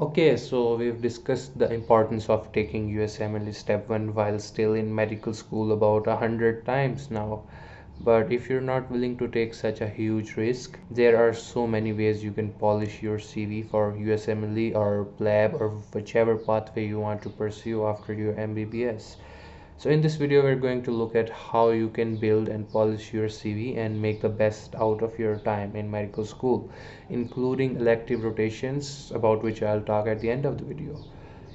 Okay, so we've discussed the importance of taking USMLE Step 1 while still in medical school about 100 times now. But if you're not willing to take such a huge risk, there are so many ways you can polish your CV for USMLE or PLAB or whichever pathway you want to pursue after your MBBS. So in this video, we're going to look at how you can build and polish your CV and make the best out of your time in medical school, including elective rotations, about which I'll talk at the end of the video.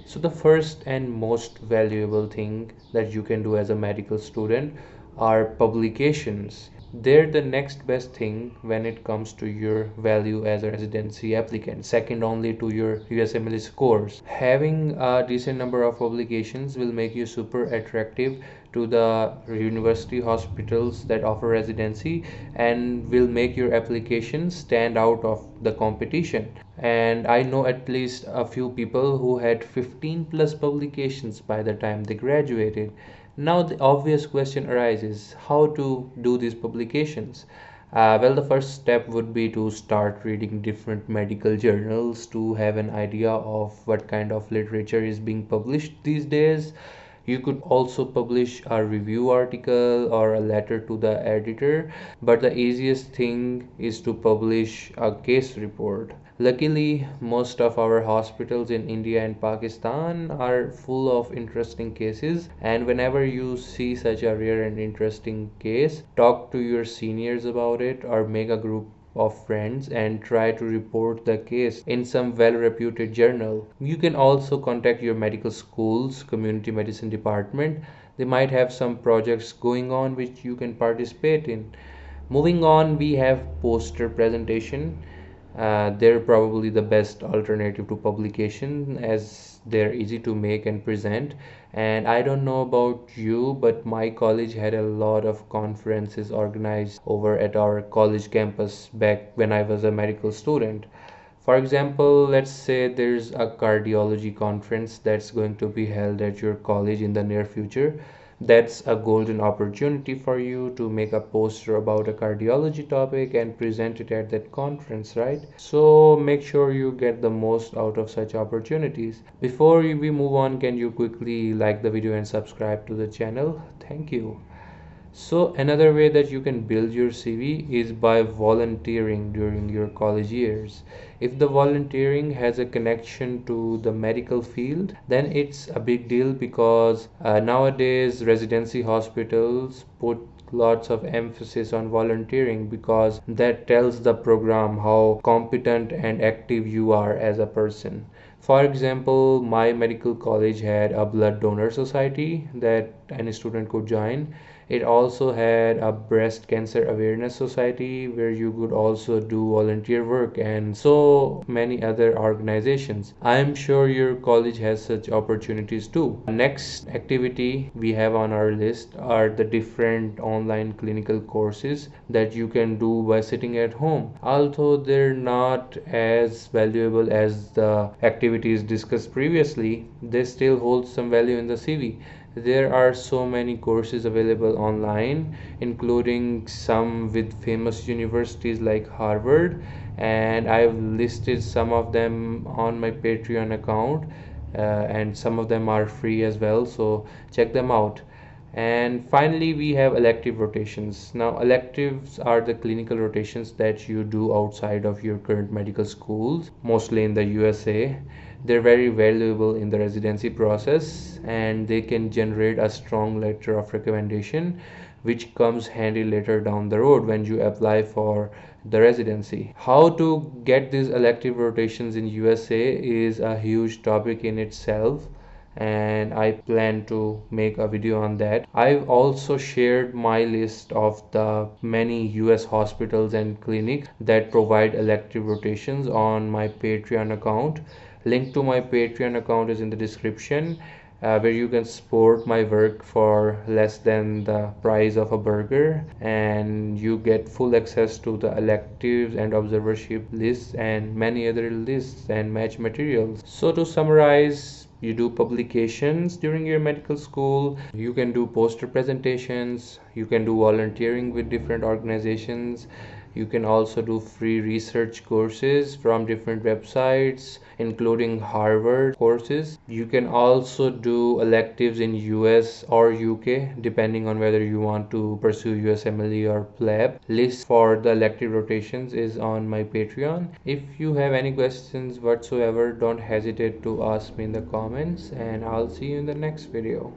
So the first and most valuable thing that you can do as a medical student are publications. They're the next best thing when it comes to your value as a residency applicant, second only to your USMLE scores. Having a decent number of publications will make you super attractive to the university hospitals that offer residency and will make your application stand out of the competition. And I know at least a few people who had 15 plus publications by the time they graduated. Now the obvious question arises, how to do these publications? Well, the first step would be to start reading different medical journals to have an idea of what kind of literature is being published these days. You could also publish a review article or a letter to the editor, but the easiest thing is to publish a case report. Luckily, most of our hospitals in India and Pakistan are full of interesting cases, and whenever you see such a rare and interesting case, talk to your seniors about it or make a group of friends and try to report the case in some well-reputed journal. You can also contact your medical school's community medicine department. They might have some projects going on which you can participate in. Moving on, we have poster presentation. They're probably the best alternative to publication as they're easy to make and present. And I don't know about you, but my college had a lot of conferences organized over at our college campus back when I was a medical student. For example, let's say there's a cardiology conference that's going to be held at your college in the near future. That's a golden opportunity for you to make a poster about a cardiology topic and present it at that conference, right? So make sure you get the most out of such opportunities. Before we move on, can you quickly like the video and subscribe to the channel? Thank you. So another way that you can build your CV is by volunteering during your college years. If the volunteering has a connection to the medical field, then it's a big deal because nowadays residency hospitals put lots of emphasis on volunteering because that tells the program how competent and active you are as a person. For example, my medical college had a blood donor society that any student could join. It also had a breast cancer awareness society where you could also do volunteer work and so many other organizations. I am sure your college has such opportunities too. Next activity we have on our list are the different online clinical courses that you can do by sitting at home. Although they're not as valuable as the activities discussed previously, they still hold some value in the CV. There are so many courses available online, including some with famous universities like Harvard, and I've listed some of them on my Patreon account, and some of them are free as well, so check them out. And finally, we have elective rotations. Now, electives are the clinical rotations that you do outside of your current medical schools, mostly in the USA. They're very valuable in the residency process and they can generate a strong letter of recommendation, which comes handy later down the road when you apply for the residency. How to get these elective rotations in USA is a huge topic in itself and I plan to make a video on that. I've also shared my list of the many US hospitals and clinics that provide elective rotations on my Patreon account. Link to my Patreon account is in the description, where you can support my work for less than the price of a burger and you get full access to the electives and observership lists and many other lists and match materials. So to summarize, you do publications during your medical school, you can do poster presentations, you can do volunteering with different organizations, You can also do free research courses from different websites, including Harvard courses. You can also do electives in US or UK, depending on whether you want to pursue USMLE or PLAB. List for the elective rotations is on my Patreon. If you have any questions whatsoever, don't hesitate to ask me in the comments, and I'll see you in the next video.